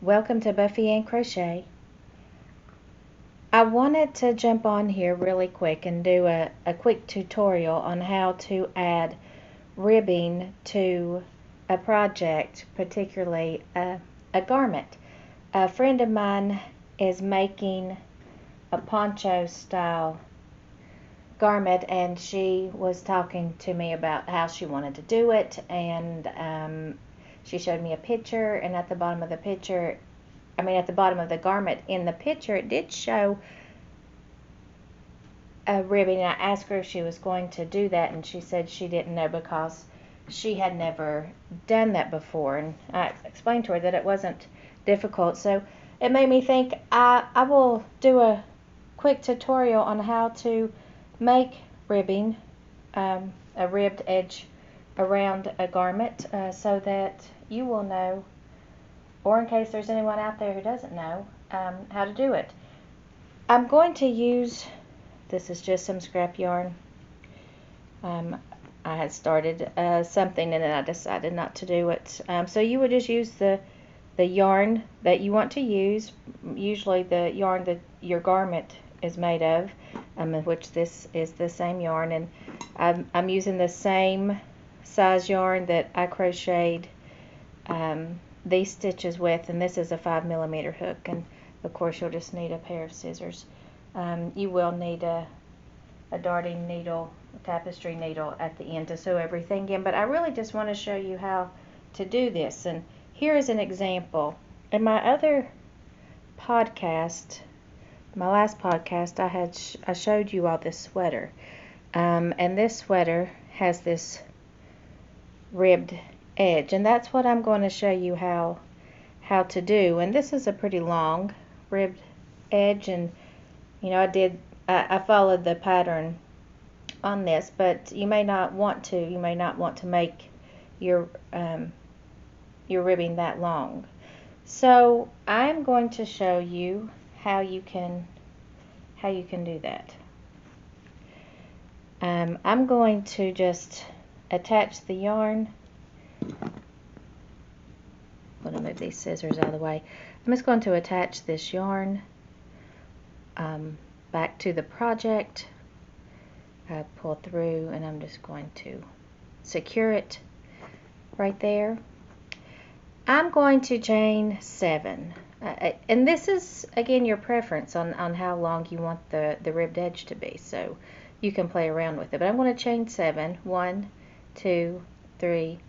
Welcome to Buffy and Crochet. I wanted to jump on here really quick and do a quick tutorial on how to add ribbing to a project, particularly a garment. A friend of mine is making a poncho style garment, and she was talking to me about how she wanted to do it, and she showed me a picture, and at the bottom of the picture, at the bottom of the garment in the picture, it did show a ribbing. I asked her if she was going to do that, and she said she didn't know because she had never done that before, and I explained to her that it wasn't difficult. So it made me think I will do a quick tutorial on how to make ribbing, a ribbed edge around a garment, so that you will know, or in case there's anyone out there who doesn't know, how to do it. I'm going to use, this is just some scrap yarn. I had started something and then I decided not to do it. So you would just use the yarn that you want to use, usually the yarn that your garment is made of, which this is the same yarn, and I'm using the same size yarn that I crocheted these stitches with, and this is a 5mm hook, and of course you'll just need a pair of scissors. You will need a darting needle, a tapestry needle at the end to sew everything in, but I really just want to show you how to do this. And here is an example. In my other podcast, my last podcast, I showed you all this sweater, and this sweater has this ribbed edge, and that's what I'm going to show you how to do. And this is a pretty long ribbed edge, and I followed the pattern on this, but you may not want to make your ribbing that long. So I'm going to show you how you can do that. I'm going to just attach the yarn. I'm going to move these scissors out of the way. I'm just going to attach this yarn back to the project. I pull through, and I'm just going to secure it right there. I'm going to chain 7, and this is again your preference on how long you want the ribbed edge to be, so you can play around with it. But I'm going to chain 7. 1, 2, 3,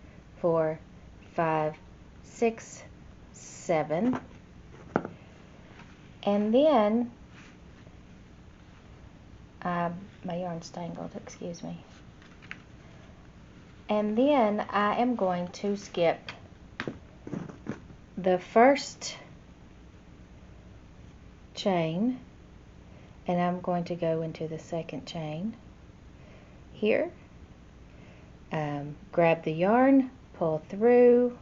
4, 5, 6, 7, and then my yarn's tangled, excuse me. And then I am going to skip the first chain, and I'm going to go into the second chain here. Grab the yarn, pull through,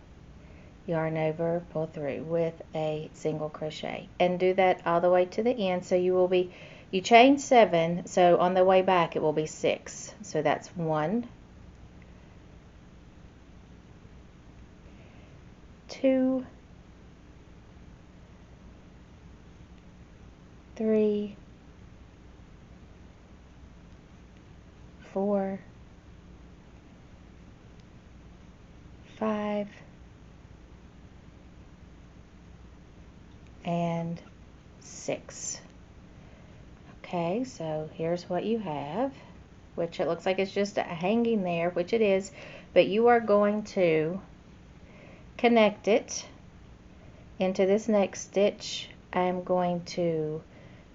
yarn over, pull through with a single crochet, and do that all the way to the end. So you chain 7, so on the way back it will be 6. So that's 1, 2, 3, 4, 5, and 6. Okay, so here's what you have, which it looks like it's just hanging there, which it is, but you are going to connect it into this next stitch. I'm going to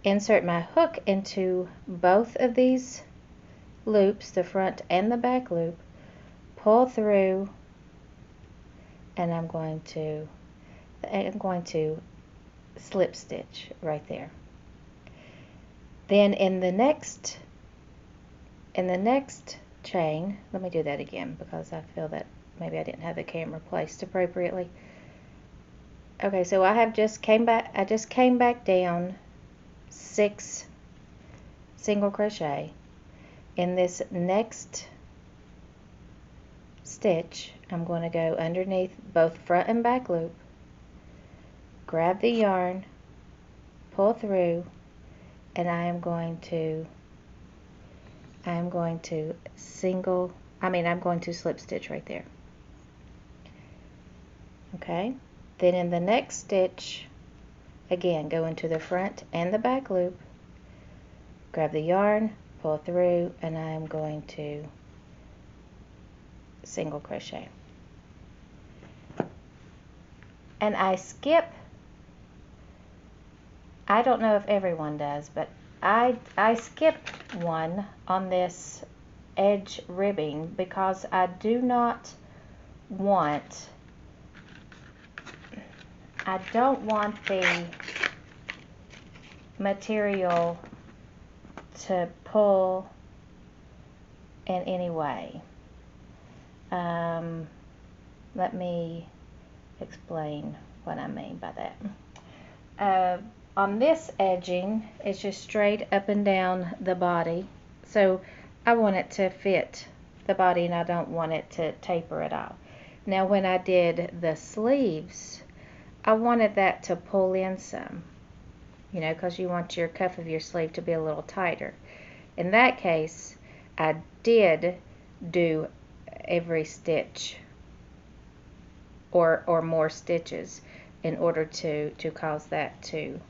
insert my hook into both of these loops, the front and the back loop, pull through, and I'm going to slip stitch right there. Then in the next chain, let me do that again because I feel that maybe I didn't have the camera placed appropriately. Okay, so I just came back down 6 single crochet. In this next stitch, I'm going to go underneath both front and back loop, grab the yarn, pull through, and I'm going to slip stitch right there. Okay, then in the next stitch, again, go into the front and the back loop, grab the yarn, pull through, and I am going to single crochet. And I skip, I don't know if everyone does, but I skip one on this edge ribbing because I don't want the material to pull in any way. Let me explain what I mean by that. On this edging, it's just straight up and down the body, so I want it to fit the body and I don't want it to taper at all. Now when I did the sleeves, I wanted that to pull in some, you know, because you want your cuff of your sleeve to be a little tighter. In that case, I did do every stitch or more stitches in order to cause that to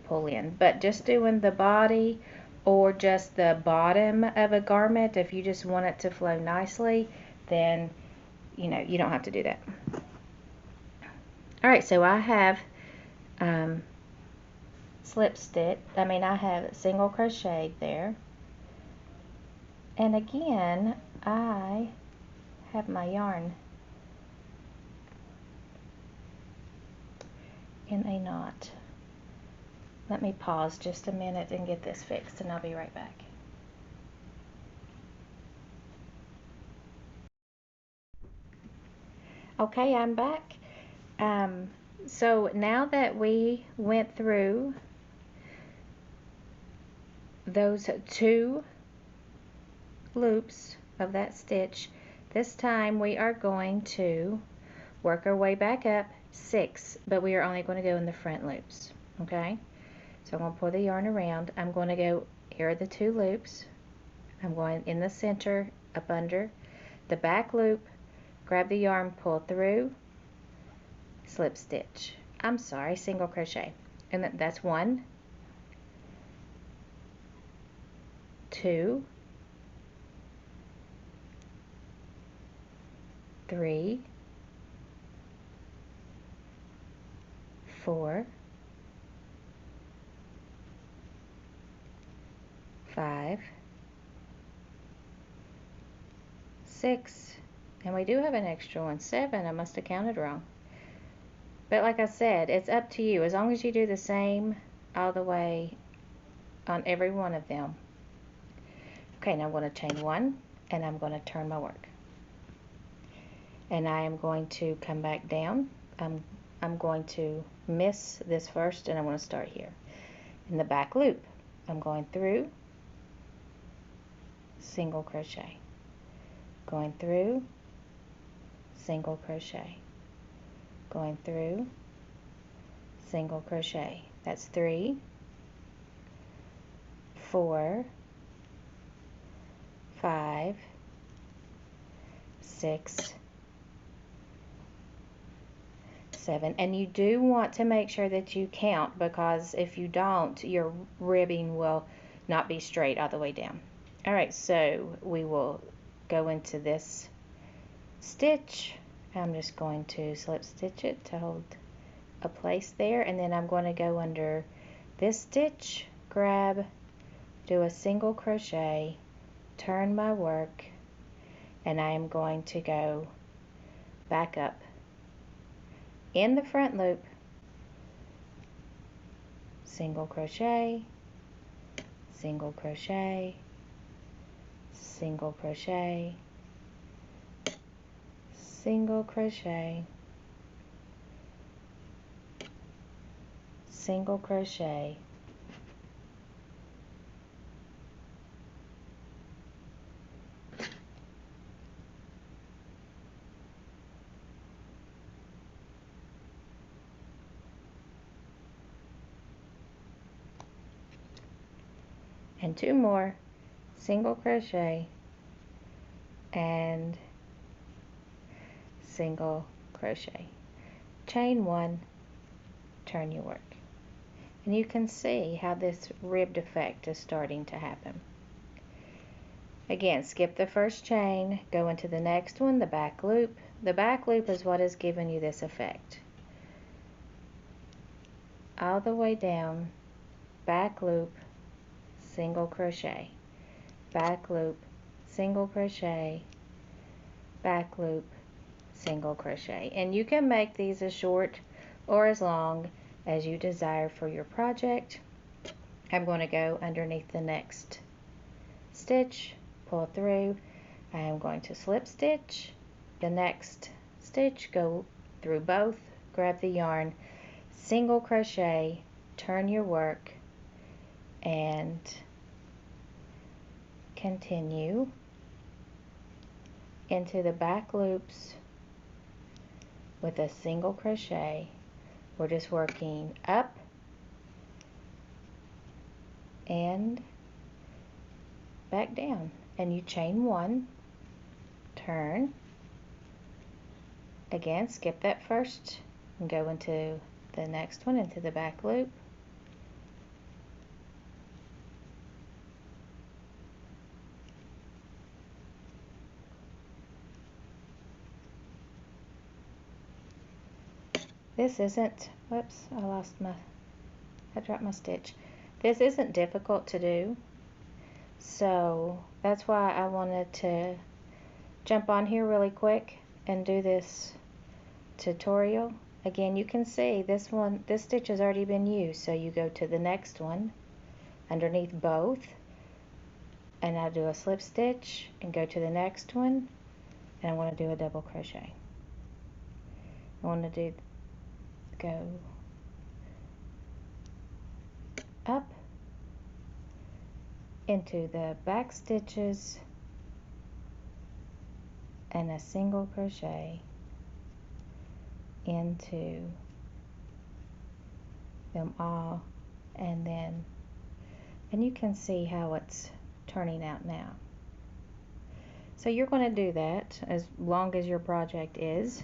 pull in. But just doing the body or just the bottom of a garment, if you just want it to flow nicely, then you know you don't have to do that. Alright, so I have I have single crocheted there, and again I have my yarn in a knot. Let me pause just a minute and get this fixed, and I'll be right back. Okay, I'm back. So now that we went through those 2 loops of that stitch, this time we are going to work our way back up 6, but we are only going to go in the front loops. Okay, so I'm going to pull the yarn around. I'm going to go, here are the 2 loops. I'm going in the center, up under the back loop, grab the yarn, pull through, slip stitch. I'm sorry, single crochet. And that's 1, 2, 3, 4, 5, 6, and we do have an extra one, 7. I must have counted wrong. But like I said, it's up to you, as long as you do the same all the way on every one of them. Okay, now I'm going to chain 1, and I'm going to turn my work. And I am going to come back down. I'm going to miss this first, and I'm going to start here. In the back loop, I'm going through, single crochet, going through, single crochet, going through, single crochet. That's 3, 4, 5, 6, 7. And you do want to make sure that you count, because if you don't, your ribbing will not be straight all the way down. Alright, so we will go into this stitch. I'm just going to slip stitch it to hold a place there, and then I'm going to go under this stitch, grab, do a single crochet, turn my work, and I am going to go back up in the front loop, single crochet, single crochet, single crochet, single crochet, single crochet, and 2 more, single crochet and single crochet, chain 1, turn your work. And you can see how this ribbed effect is starting to happen. Again, skip the first chain, go into the next one, the back loop. The back loop is what is giving you this effect. All the way down, back loop, single crochet, back loop, single crochet, back loop, single crochet. And you can make these as short or as long as you desire for your project. I'm going to go underneath the next stitch, pull through. I am going to slip stitch the next stitch, go through both, grab the yarn, single crochet, turn your work, and continue into the back loops with a single crochet. We're just working up and back down, and you chain 1, turn, again skip that first and go into the next one, into the back loop, this isn't, whoops, I dropped my stitch. This isn't difficult to do, so that's why I wanted to jump on here really quick and do this tutorial. Again, you can see this stitch has already been used, so you go to the next one underneath both, and I do a slip stitch and go to the next one, and I want to do a double crochet. I want to go up into the back stitches and a single crochet into them all, and you can see how it's turning out now. So you're going to do that as long as your project is.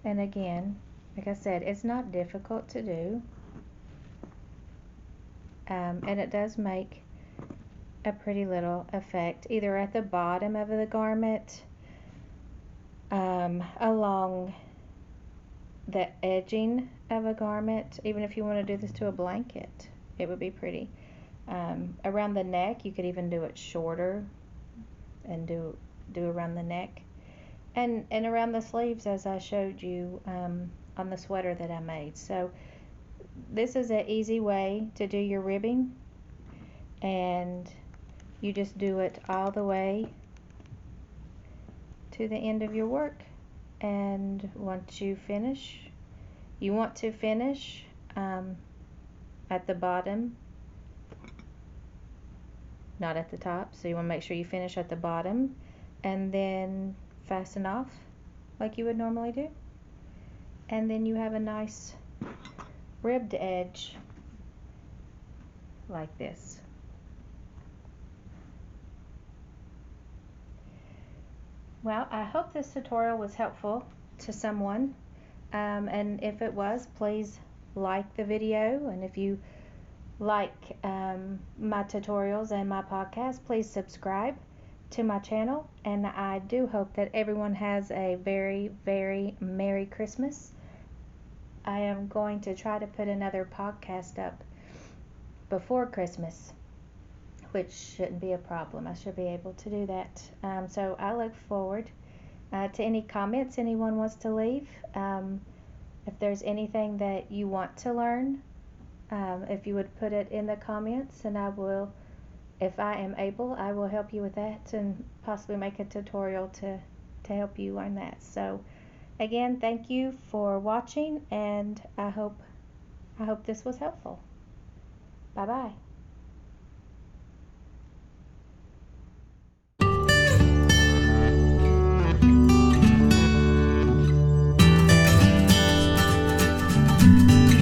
And again, like I said, it's not difficult to do, and it does make a pretty little effect either at the bottom of the garment, along the edging of a garment. Even if you want to do this to a blanket, it would be pretty. Around the neck, you could even do it shorter and do around the neck, and around the sleeves, as I showed you on the sweater that I made. So this is an easy way to do your ribbing, and you just do it all the way to the end of your work. And once you finish, you want to finish at the bottom, not at the top. So you want to make sure you finish at the bottom and then fasten off like you would normally do, and then you have a nice ribbed edge like this. Well, I hope this tutorial was helpful to someone, and if it was, please like the video, and if you like my tutorials and my podcast, please subscribe to my channel. And I do hope that everyone has a very, very Merry Christmas. I am going to try to put another podcast up before Christmas, which shouldn't be a problem. I should be able to do that. So I look forward to any comments anyone wants to leave. If there's anything that you want to learn, if you would put it in the comments, and I will, if I am able, I will help you with that and possibly make a tutorial to help you learn that. So again, thank you for watching, and I hope this was helpful. Bye bye.